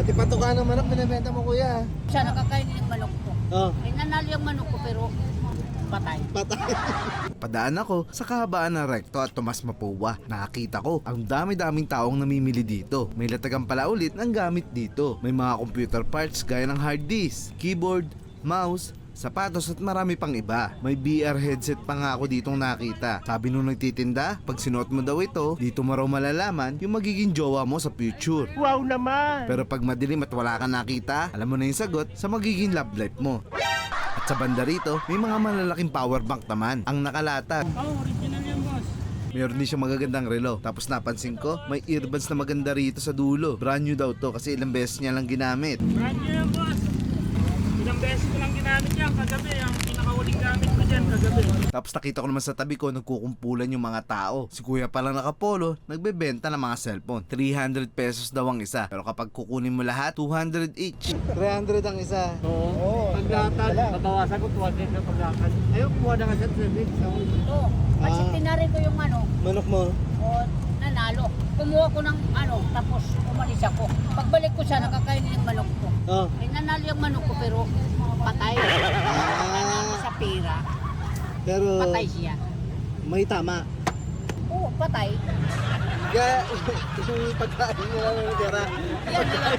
Ipatuka ng manok, binibenta mo kuya. Siya nakakainin yung manok ko. Oh, Eh, nanalo yung manok ko pero patay. patay. Padaan ako sa kahabaan ng rekto at Tomas Mapua. Nakakita ko ang dami-daming taong namimili dito. May latagan pala ulit ng gamit dito. May mga computer parts gaya ng hard disk, keyboard, mouse, sapatos at marami pang iba. May VR headset pa nga ako ditong nakita. Sabi nung nagtitinda, pag sinuot mo daw ito, dito mo raw malalaman yung magiging jowa mo sa future. Wow naman! Pero pag madilim at wala kang nakita, alam mo na yung sagot sa magiging love life mo. At sa banda rito, may mga malalaking power bank naman ang nakalatag. Original yan, boss. Meron din siyang magagandang relo. Tapos napansin ko, may earbuds na maganda rito sa dulo. Brand new daw to kasi ilang beses niya lang ginamit. Brand new yan, boss. Ilang beses ko lang ginamit yan kagabi. Ang pinakahuling gamit ko dyan kagabi. Tapos nakita ko naman sa tabi ko, nagkukumpulan yung mga tao. Si kuya palang nakapolo, nagbebenta ng mga cellphone. 300 pesos daw ang isa. Pero kapag kukunin mo lahat, 200 each. 300 ang isa. Oo. Paglatag, babawasan ko 200 na paglatag. Ayaw, kumuha na nga siya 3 weeks. Oo. Kasi tinari ko yung ano, Manok mo. o nanalo. Kumuha ko ng ano, tapos umalis ako. Pagbalik ko siya, nakakainin yung manok ko. Oh. Eh, nanalo yung manok ko pero patay. Nanalo sa pera, Pero patay siya. may tama. Oo, patay. Kaya yung pagkain nila ng tira. Yan na lang.